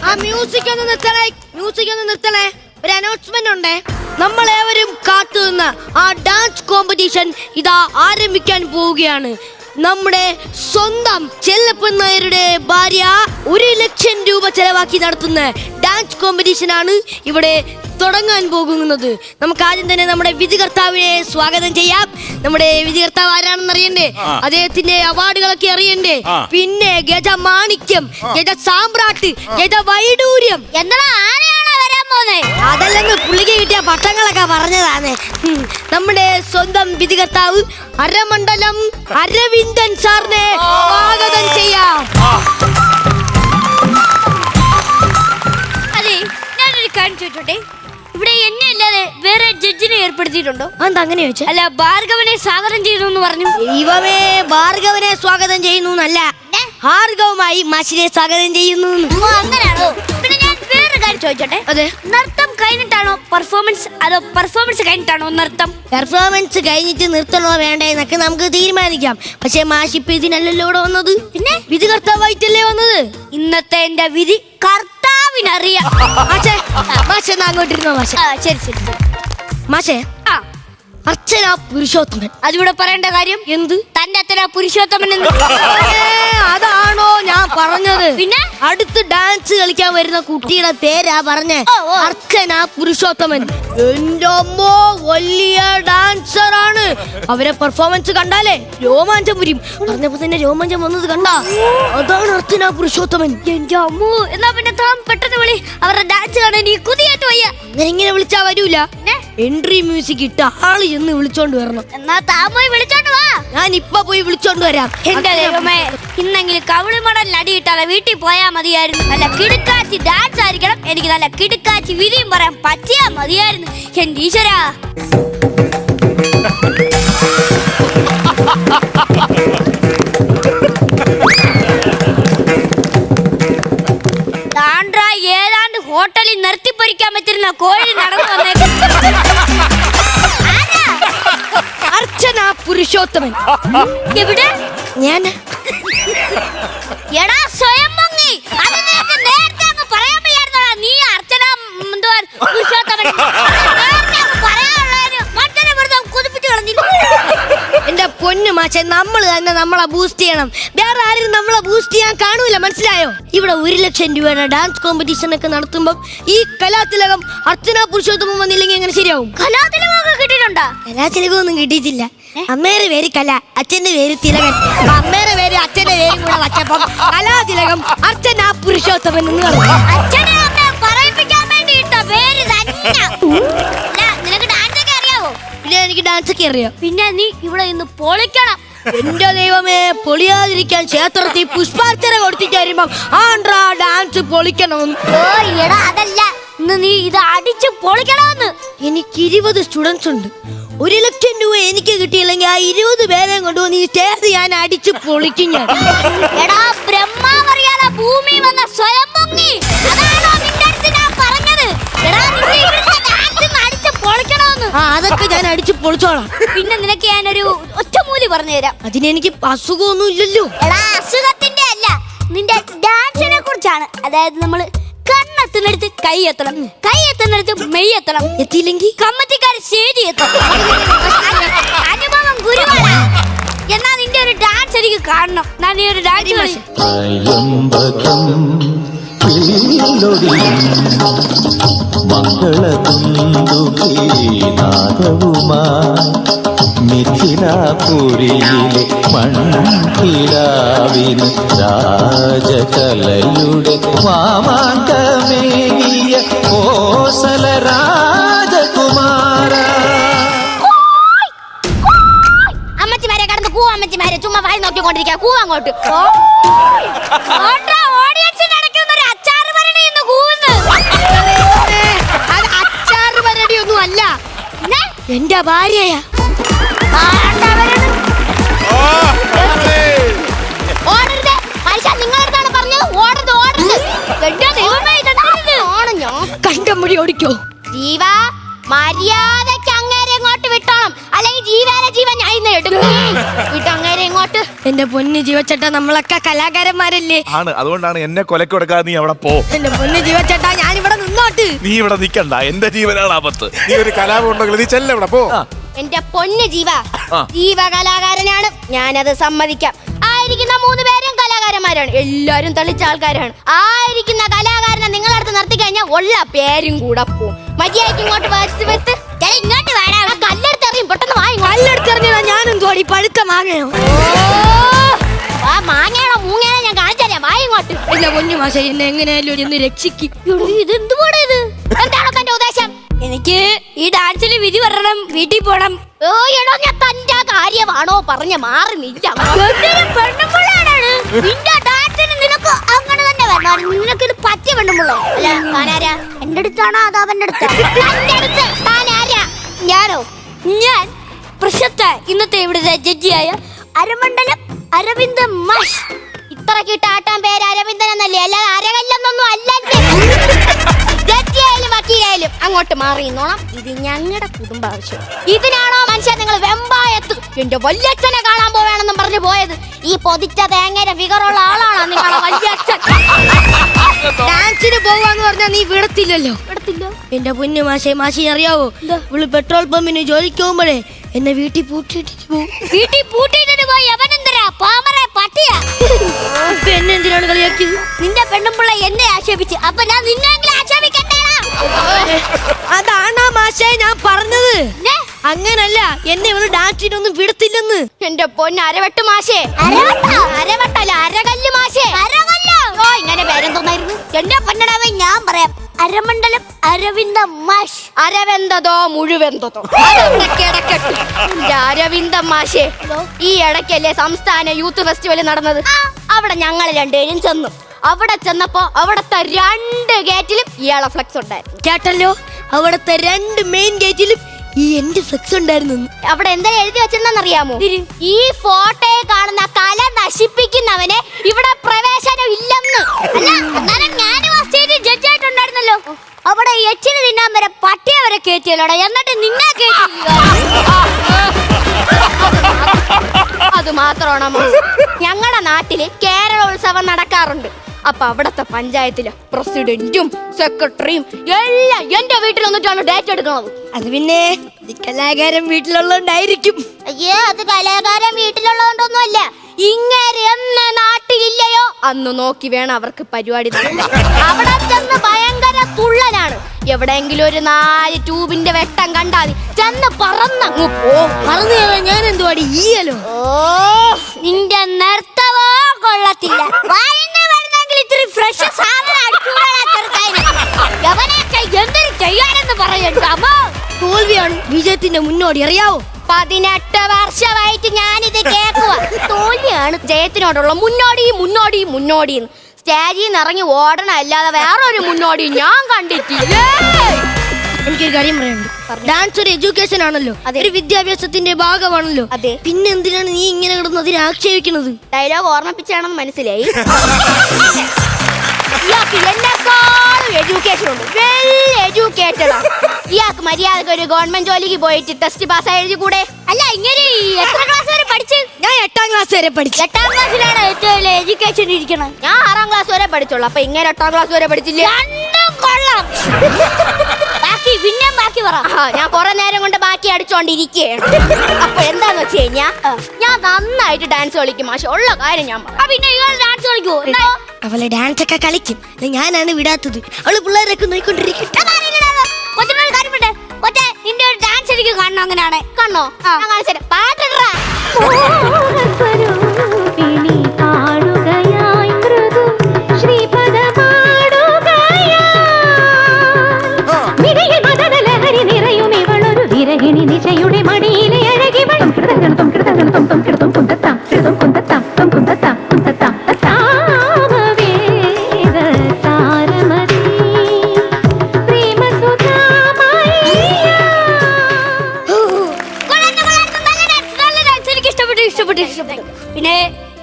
ആ മ്യൂസിക് ഒന്ന് നിർത്തണേ. ഒരു അനൗൺസ്മെന്റ് ഉണ്ട്. നമ്മളേവരും കാത്തുനിന്ന ആ ഡാൻസ് കോമ്പറ്റീഷൻ ഇതാ ആരംഭിക്കാൻ പോവുകയാണ്. നമ്മുടെ സ്വന്തം ചെല്ലപ്പൻ നായരുടെ ഭാര്യ 1 ലക്ഷം രൂപ ചെലവാക്കി നടത്തുന്ന ഡാൻസ് കോമ്പറ്റീഷൻ ആണ് ഇവിടെ തുടങ്ങാൻ പോകുന്നത്. നമുക്ക് ആദ്യം തന്നെ നമ്മുടെ വിധികർത്താവിനെ സ്വാഗതം ചെയ്യാം. നമ്മുടെ വിധികർത്താവ് ആരാണെന്ന് അറിയണ്ടേ? അദ്ദേഹത്തിന്റെ അവാർഡുകളൊക്കെ അറിയണ്ടേ? പിന്നെ ഗജ മാണിക്യം, ഗജ സാമ്രാട്ട്, ഗജ വൈഡൂര്യം എന്നതാ ആരെയാണ് വരാൻ പോകുന്നത്? അതല്ലെന്ന് പുള്ളിക്ക് കിട്ടിയ പട്ടങ്ങളൊക്കെ പറഞ്ഞതാണ്. നമ്മുടെ സ്വന്തം വിധികർത്താവ് അരമണ്ഡലം അരവിന്ദൻ സാറിനെ സ്വാഗതം ചെയ്യാം. അതെ, ഞാനൊരു കാര്യം ചോദിച്ചോട്ടെ, ഇവിടെ എന്നെ അല്ലാതെ വേറെ ജഡ്ജിനെ ഏർപ്പെടുത്തിയിട്ടുണ്ടോ? എന്താ അങ്ങനെ ചോദിച്ചാ? അല്ല, ഭാർഗവനെ സ്വാഗതം ചെയ്യുന്നു എന്ന് പറഞ്ഞു. ദൈവമേ, ഭാർഗവനെ സ്വാഗതം ചെയ്യുന്നു എന്നല്ല, ഭാർഗവുമായി മാഷിനെ സ്വാഗതം ചെയ്യുന്നു. അങ്ങനെയാണോ? പിന്നെ ഞാൻ വേറെ കാര്യം ചോദിച്ചോട്ടെ, അതെ, നൃത്തം കഴിഞ്ഞിട്ടാണോ പെർഫോമൻസ്, അതോ പെർഫോമൻസ് കഴിഞ്ഞിട്ടാണോ നൃത്തം? പെർഫോമൻസ് കഴിഞ്ഞിട്ട് നിർത്തണോ വേണ്ടേ എന്നൊക്കെ നമുക്ക് തീരുമാനിക്കാം. പക്ഷെ മാഷ് ഇപ്പൊ ഇതിനല്ലല്ലോ ഇവിടെ വന്നത്, പിന്നെ വിധികർത്താവായിട്ടല്ലേ വന്നത്. ഇന്നത്തെ എന്റെ വിധി കർത്താവിനറിയാം. മാഷെ അങ്ങോട്ടിരുന്നോ മാഷെ? ശരി ശരി ശരി. മാഷെ, അർച്ചന പുരുഷോത്തമൻ അതിവിടെ പറയേണ്ട കാര്യം എന്ത്? തന്റെ അച്ഛനാ പുരുഷോത്തമൻ എന്ന്. അതാണോ ഞാൻ പറഞ്ഞത്? പിന്നെ അടുത്ത് ഡാൻസ് കളിക്കാൻ വരുന്ന കുട്ടിയുടെ പേരാ പറഞ്ഞേ, അർച്ചന പുരുഷോത്തമൻ. എന്റെ അമ്മോ, വലിയ ഡാൻസർ ആണ്. അവരെ പെർഫോമൻസ് കണ്ടാലേ രോമാഞ്ചം വരും. പറഞ്ഞപ്പോ തന്നെ രോമാഞ്ചം വന്നത് കണ്ടാ? അതാണ് അർച്ചന പുരുഷോത്തമൻ. എന്റെ അമ്മോ, എന്നാ പിന്നെ താൻ പെട്ടെന്ന് വിളി, അവരുടെ ഡാൻസ് കാണാൻ നീ കുതിയായിട്ട് വയ്യ. അങ്ങനെ ഇങ്ങനെ വിളിച്ചാ വരൂല. എൻട്രി മ്യൂസിക് ഇട്ട ആള് ചെന്ന് വിളിച്ചോണ്ട് വരണം. എന്നാ താൻ പോയി വിളിച്ചോണ്ട് വാ. ഞാൻ ഇപ്പൊ പോയി വിളിച്ചോണ്ട് വരാം. എന്റെ ദൈവമേ, ഇന്നെങ്കിലും കവിളിമടൽ അടി കിട്ടാതെ വീട്ടിൽ പോയാ മതിയായിരുന്നു. നല്ല കിടുക്കാച്ചി ഡാൻസ് ആയിരിക്കണം, എനിക്ക് നല്ല കിടുക്കാച്ചി വിധിയും പറയാൻ പറ്റിയാ മതിയായിരുന്നു. എന്റെ ഈശ്വരാ, ഏതാണ്ട് ഹോട്ടലിൽ നിർത്തിപ്പൊരിക്കാൻ പറ്റുന്ന കോഴി നടന്നു വന്നേക്കും. അർച്ചന പുരുഷോത്തമൻ എവിടെ? ഞാൻ എടാ സ്വയം പൊങ്ങി, അത് നിനക്ക് നേരത്തെ അങ്ങ് പറയാൻ വയ്യായിരുന്നോടാ. നീ അർച്ചന പുരുഷോത്തമൻ നേരത്തെ അങ്ങ് പറയാനുള്ളതിന് മറ്റൊരു വെറുതെ കുതിപ്പിച്ച് കളഞ്ഞില്ല. എന്റെ പൊന്നു മാഷെ, നമ്മൾ തന്നെ നമ്മളെ ബൂസ്റ്റ് ചെയ്യണം. വേറെ ആരും നമ്മളെ ബൂസ്റ്റ് ചെയ്യാൻ കാണൂല, മനസ്സിലായോ? ഇവിടെ 1 ലക്ഷം രൂപയുടെ ഡാൻസ് കോമ്പറ്റീഷൻ ഒക്കെ നടത്തുമ്പോ ഈ കലാതിലകം അർച്ചന പുരുഷോത്തമൻ വന്നില്ലെങ്കിൽ എങ്ങനെ ശരിയാവും? കലാതിലകമൊക്കെ കിട്ടിയിട്ടുണ്ടോ? കലാതിലകമൊന്നും കിട്ടിയിട്ടില്ല. അമ്മേടെ പേര് കല, അച്ഛന്റെ പേര് തിലകൻ. അമ്മേടെ പേര് അച്ഛന്റെ പേരും കൂടെ വച്ചപ്പം കലാതിലകം അർച്ചന പുരുഷോത്തമൻ എന്ന് പറഞ്ഞു. അച്ഛനെ അമ്മയെ പറയിപ്പിക്കാൻ വേണ്ടിയിട്ട പേര് തന്നെ. നിനക്ക് ഡാൻസ് ഒക്കെ അറിയാവോ? പിന്നെ എനിക്ക് ഡാൻസ് ഒക്കെ അറിയാം. പിന്നെ നീ ഇവിടെ ഇന്ന് പൊളിക്കണം. എന്റെ ദൈവമേ, പൊളിയാതിരിക്കാൻ ക്ഷേത്രത്തിൽ പുഷ്പാർച്ചന കൊടുത്തിട്ട് വരുമ്പോ ആണ്ട്രാ ഡാൻസ് പൊളിക്കണം. ഓ എടാ, അതല്ല, ഇന്ന് നീ ഇത് അടിച്ച് പൊളിക്കണമെന്ന്. എനിക്ക് 20 സ്റ്റുഡൻസ് ഉണ്ട്. 1 ലക്ഷം രൂപ എനിക്ക് കിട്ടിയില്ലെങ്കിൽ ആ 20 പേരെയും കൊണ്ടുവന്ന് ഈ സ്റ്റേജ് ഞാൻ അടിച്ച് പൊളിക്കും. ഞാൻ എടാ, ബ്രഹ്മാവറിയാതെ ഭൂമി വന്ന സ്വയം പൊങ്ങി, അതാണോ നിന്റെ അടുത്ത് ഞാൻ പറഞ്ഞത്? എടാ, നീ ഇവിടുത്തെ ഡാൻസ് അടിച്ച് പൊളിക്കണമെന്ന്. അതൊക്കെ ഞാൻ അടിച്ച് പൊളിച്ചോളാം. പിന്നെ നിനക്ക് ഞാനൊരു ഒറ്റമൂലി പറഞ്ഞു തരാം. അതിനെനിക്ക് അസുഖമൊന്നും ഇല്ലല്ലോ. എടാ, അസുഖത്തിന്റെ അല്ല, നിന്റെ ഡാൻസിനെ കുറിച്ചാണ്. അതായത് നമ്മള് കണ്ണെത്തുന്നിടത്ത് കൈ എത്തണം, കൈ എത്തുന്നിടത്ത് മെയ് എത്തണം, എത്തിയില്ലെങ്കിൽ കമ്മറ്റിക്കാര് ശരി എത്തണം. അനുഭവം ഗുരുവാണ്. എന്നാ നിന്റെ ഒരു ഡാൻസ് എനിക്ക് കാണണം. ഞാൻ നീ ഒരു ഡാൻസ് മിഥിലാപുരിയിലെ മൺകിടാവിന് രാജകലയുടെ മാമാങ്കമേകിയ കോസല രാജകുമാര. അമ്മച്ചിമാരെ കടന്ന് കൂവാ, അമ്മച്ചിമാരെ ചുമ്മാ വായി നോക്കിക്കൊണ്ടിരിക്കുക. കൂവാ അങ്ങോട്ട്. ഓഡിയൻസിന്റെ ഇടയ്ക്ക് ഒരു അച്ചാറ് ഭരണി എന്ന് കൂവുന്നു. അച്ചാറ് പരിപാടി ഒന്നും അല്ല, എന്റെ ഭാര്യയാ. ഓടരുത് മനുഷ്യ, നിങ്ങളടുത്താണ് പറഞ്ഞത്. ഓടരുത്, ഓടരുത്. എന്റെ ദൈവമേ, ഇതാണ് ഞാൻ കണ്ടമുടി ഓടിക്കോ. ജീവ, മര്യാദക്ക് അങ്ങേരെ ഇങ്ങോട്ട് വിട്ടോണം, അല്ലെങ്കിൽ ജീവനെ ജീവൻ ഞാൻ ഇന്ന് എടുക്കും. വിട്ട് അങ്ങേരെ ഇങ്ങോട്ട് എന്റെ പൊന്ന് ജീവച്ചേട്ടാ, നമ്മളൊക്കെ കലാകാരന്മാരല്ലേ? ആണ്, അതുകൊണ്ടാണ് എന്നെ കൊലക്ക് കൊടുക്കാതെ നീ അവിടെ പോ. എന്റെ പൊന്ന് ജീവച്ചേട്ടാ, ഞാൻ ഇവിടെ നിന്നോട്ട്. നീ ഇവിടെ നിക്കണ്ട, എന്റെ ജീവനാണ് ആപത്ത്. നീ ഒരു കലാപം ഉണ്ടെങ്കിൽ നീ ചെല്ല ഇവിടെ പോ. എന്റെ പൊന്ന് ജീവ, ആ. ജീവ കലാകാരനാണ്, ഞാനത് സമ്മതിക്കാം. ആയിരിക്കുന്ന 3 പേരും കലാകാരന്മാരാണ്, എല്ലാരും തെളിച്ച ആൾക്കാരാണ്. ആയിരിക്കുന്ന കലാകാരനെ നിങ്ങളടുത്ത് നിർത്തി കഴിഞ്ഞാൽ ഉള്ള പേരും കൂടെ പോവും. മര്യാദയ്ക്ക് ഇങ്ങോട്ട് വെച്ച് ഇങ്ങോട്ട് വേണം. കല്ലെടുത്തെറിയും, പെട്ടെന്ന് കല്ലെടുത്തെറിഞ്ഞതാ ഞാനും തോടി. പഴുത്ത മാങ്ങയോ? മാങ്ങയാണോ മൂങ്ങയാണോ ഞാൻ കാണിച്ചറിയാം. വായ ഇങ്ങോട്ട്. എന്റെ പൊന്നു മാഷെ, എന്നെ എങ്ങനെയാലും ഒന്ന് രക്ഷിക്കും. ഇതെന്തുകൂടെ ഇത്? എന്താണോ തന്റെ ഉദ്ദേശം? എനിക്ക് ഈ ഡാൻസിൽ വിധി വരണം, വീട്ടിൽ പോണം. ഓ എടോ, ഞാൻ തന്റെ കാര്യമാണോ പറഞ്ഞ മാറി നിന്റെ നിനക്ക് അങ്ങനെ തന്നെ വരണം. നിനക്ക് ഇത് പറ്റിയ പെണ്ണുമ്പുള്ളോ? അല്ല താനാരാ? എന്റെ അടുത്താണോ അതോ അവന്റെ അടുത്ത്? താനാരാ? ഞാനോ? ഞാൻ പ്രശസ്ത ഇന്നത്തെ ഇവിടുത്തെ ജഡ്ജിയായ അരമണ്ഡലം അരവിന്ദ് മാഷ്. ഇത്രക്കിട്ട് ആട്ടാൻ പേര് അരവിന്ദൻ എന്നല്ലേ, അല്ലാതെ അരകല്ലെന്നൊന്നും അല്ലല്ലേ. ജഡ്ജിയായാലും വക്കീലായാലും അങ്ങോട്ട് മാറി നിന്നോണം. ഇത് ഞങ്ങളുടെ കുടുംബ ആവശ്യം. ഇതിനാണോ മനുഷ്യൻ നിങ്ങൾ വെമ്പായത്ത് എന്റെ വല്യച്ഛനെ കാണാൻ പോവേണെന്നും പറഞ്ഞു പോയത്? ഈ പൊതിച്ച തേങ്ങയുടെ ഫിഗറുള്ള ആളാണോ നിങ്ങളെ വല്യച്ഛൻ? ഡാൻസിന് പോവാന്ന് പറഞ്ഞാ നീ വിടത്തില്ലല്ലോ. എടുത്തില്ലോ. എന്റെ പൊന്നു മാഷെ, മാഷി അറിയാവോ, ഇവള് പെട്രോൾ പമ്പിന് ജോലിക്ക് പോകുമ്പോഴേ എന്നെ വീട്ടിൽ പൂട്ടിയിട്ടിട്ട് പോകും. വീട്ടിൽ പൂട്ടിയിട്ടിട്ട് പോയി അവനെന്തരാ പാമറെ പട്ടിയാ? ഇപ്പൊ എന്നെ എന്തിനാണ് കളിയാക്കിയത്? നിന്റെ പെണ്ണുമ്പിള്ള എന്നെ ആക്ഷേപിച്ച്, അപ്പൊ ഞാൻ നിന്നെങ്കിലും ആക്ഷേപിക്കണ്ടേടാ. അതാണാ മാഷെ ഞാൻ പറഞ്ഞത്. അങ്ങനല്ല, എന്നെ ഇവള് ഡാൻസിനൊന്നും വിടത്തില്ലെന്ന്. എന്റെ പൊന്ന് അരവെട്ട് മാഷേ. അരവട്ടല്ല, അരകല്ല് മാഷേ. ഓ ഇങ്ങനെ പേരെന്തോന്നായിരുന്നു? എന്റെ പൊന്നടവേ ഞാൻ പറയാം. അരമണ്ഡലം അരവിന്ദ മാഷ്. അരവെന്തതോ മുഴുവെന്തതോ കിടക്കട്ടെ. അരവിന്ദ മാഷേ, ഈ ഇടയ്ക്കല്ലേ സംസ്ഥാന യൂത്ത് ഫെസ്റ്റിവൽ നടന്നത്? അവിടെ ഞങ്ങൾ രണ്ടുപേരും ചെന്നു. അവിടെ ചെന്നപ്പോ അവിടത്തെ 2 ഗേറ്റിലും ഇയാളെ ഫ്ലെക്സ് ഉണ്ടായിരുന്നു. കേട്ടല്ലോ, അവിടത്തെ 2 മെയിൻ ഗേറ്റിലും ഈ എന്റെ ഫ്ലെക്സ് ഉണ്ടായിരുന്നു. അവിടെ എന്താ എഴുതി വെച്ചിട്ടുണ്ടെന്നറിയാമോ? ഈ ഫോട്ടോയെ കാണുന്ന കല നശിപ്പിക്കുന്നവനെ ഇവിടെ പ്രവേശനം ഇല്ലെന്ന്. അല്ല, ഞാനും ആ സ്റ്റേജിൽ ജഡ്ജായിട്ടുണ്ടായിരുന്നല്ലോ. അവിടെ എച്ചിന് തിന്നാൻ വരെ പട്ടിയെ വരെ കയറ്റിയല്ലോടാ, എന്നിട്ട് നിന്നെ കയറ്റിയില്ല. അത് മാത്രമാണോ? ഞങ്ങളുടെ നാട്ടില് കേരളോത്സവം നടക്കാറുണ്ട്. അപ്പൊ അവിടത്തെ പഞ്ചായത്തിലെ പ്രസിഡന്റും സെക്രട്ടറിയും എല്ലാം എന്റെ വീട്ടിൽ വന്നിട്ടാണ് ഡേറ്റ് എടുക്കുന്നത്. അത് പിന്നെ കലാകാരൻ വീട്ടിലുള്ളതുകൊണ്ടായിരിക്കും. അയ്യേ, അത് കലാകാരൻ വീട്ടിലുള്ളതുകൊണ്ടൊന്നും അല്ല. ഇങ്ങനെ എന്ന് നാട്ടിലില്ലയോ അന്ന് നോക്കി വേണം അവർക്ക് പരിപാടി നടത്താൻ. അവിടെ ചെന്ന് ഭയങ്കര തുള്ളലാണ്. എവിടെയെങ്കിലും ഒരു 4 ട്യൂബിന്റെ വെട്ടം കണ്ടാൽ ചെന്ന് പറന്നങ്ങ് പോ. പറഞ്ഞു ഞാൻ എന്തുവാടി ഈയലോ? ഓ, നിന്റെ നർത്തവോ കൊള്ളത്തില്ല. ഇത്തിരി ഫ്രഷ് എന്തൊരു ചെയ്യാനെന്ന് പറയണ്ടോ? തോൽവിയാണ് വിജയത്തിന്റെ മുന്നോടി, അറിയാവോ? 18 വർഷമായിട്ട് ഞാനിത് കേൾക്കുക. തോൽവിയാണ് ജയത്തിനോടുള്ള മുന്നോടി. സ്റ്റേജിൽ നിന്ന് ഇറങ്ങി ഓടണം, അല്ലാതെ വേറൊരു മുന്നോടി ഞാൻ കണ്ടിട്ടില്ല. എനിക്കൊരു കാര്യം പറയാനുണ്ട്. ഡാൻസ് ഒരു എഡ്യൂക്കേഷൻ ആണല്ലോ, ഒരു വിദ്യാഭ്യാസത്തിന്റെ ഭാഗമാണല്ലോ. അതെ. പിന്നെ എന്തിനാണ് നീ ഇങ്ങനെ കിടന്ന് അതിനെ ആക്ഷേപിക്കുന്നത്? ഡയലോഗ് ഓർമ്മിപ്പിച്ചാണെന്ന് മനസ്സിലായി. ഇയാൾക്ക് എന്നെക്കാളും എഡ്യൂക്കേഷൻ ഉണ്ട്, വെൽ എഡ്യൂക്കേറ്റഡ് ആണ്. ഇയാൾക്ക് മര്യാദക്ക് ഒരു ഗവൺമെന്റ് ജോലിക്ക് പോയിട്ട് ടെസ്റ്റ് പാസ് എഴുതി കൂടെ? അല്ല, ഇങ്ങനെ എത്ര ക്ലാസ് വരെ പഠിച്ച്? ഞാൻ 8ാം ക്ലാസ് വരെ പഠിച്ചു. 8ാം ക്ലാസ്സിലാണ് ഏറ്റവും വലിയ എഡ്യൂക്കേഷൻ ഇരിക്കണം. ഞാൻ 6ാം ക്ലാസ് വരെ പഠിച്ചോളൂ. അപ്പൊ ഇങ്ങനെ 8ാം ക്ലാസ് വരെ പഠിച്ചില്ല. രണ്ടും കൊള്ളാം. ബാക്കി പറ. ഞാൻ കുറെ നേരം കൊണ്ട് ബാക്കി അടിച്ചോണ്ടിരിക്കുകയാണ്. അപ്പൊ എന്താന്ന് വെച്ച് കഴിഞ്ഞാ, ഞാൻ നന്നായിട്ട് ഡാൻസ് കളിക്കും മാഷെ, ഉള്ള കാര്യം ഞാൻ പറയാം. പിന്നെ ഇയാൾ ഡാൻസ് കളിക്കുവോ? അവളെ ഡാൻസ് ഒക്കെ കളിക്കും, ഞാനാണ് വിടാത്തത്. അവള് പിള്ളേരൊക്കെ നോയിക്കൊണ്ടിരിക്കട്ടെ. നിന്റെ ഒരു ഡാൻസ് എനിക്ക് കാണണം. അങ്ങനെയാണ് കാണണോ? ഞാൻ കാണിച്ചു പാട്ടിടറാ. നിശയുടെ മടിയിലെ അഴകി വളം കിടതം കിടതം തും കിടതും കുന്തത്താം കിടതും കുന്തത്താം തും കുന്തത്താം കുന്തത്താം സാമവേദ സാരമതി പ്രേമസുധാമയ. എനിക്ക് ഇഷ്ടപ്പെട്ടു. പിന്നെ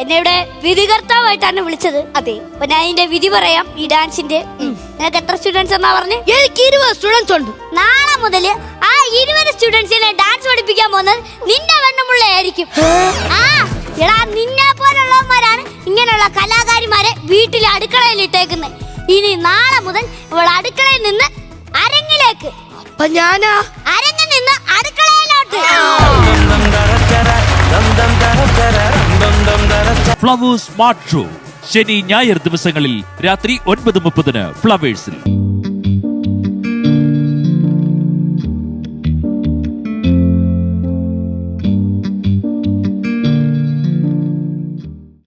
എന്നെ ഇവിടെ വിധികർത്താവായിട്ടാണ് വിളിച്ചത്. അതെ, അപ്പൊ ഞാൻ ഇതിന്റെ വിധി പറയാം. ഈ ഡാൻസിന്റെ നിനക്ക് എത്ര സ്റ്റുഡൻസ് എന്നാ പറഞ്ഞ്? എനിക്ക് 20 സ്റ്റുഡൻസ് ഉണ്ട്. നാളെ മുതല് ആ 20 സ്റ്റുഡൻസിനെ ഡാൻസ് പഠിപ്പിക്കാൻ പോകുന്നത് നിന്റെ വെണ്ണമുള്ള ആയിരിക്കും. ആ എടാ, നിന്നെ ഇങ്ങനെയുള്ള കലാകാരിമാരെ വീട്ടിലെ അടുക്കളയിൽ ഇട്ടേക്കുന്നത്. ഇനി നാളെ മുതൽ ഇവൾ അടുക്കളയിൽ നിന്ന് അരങ്ങിലേക്ക്, അപ്പൊ ഞാനാ അരങ്ങിൽ നിന്ന് അടുക്കളയിലോട്ട്. ഫ്ലവേഴ്സ് സ്മാർട്ട് ഷോ ശനി ഞായർ ദിവസങ്ങളിൽ രാത്രി 9:30 ഫ്ലവേഴ്സിൽ.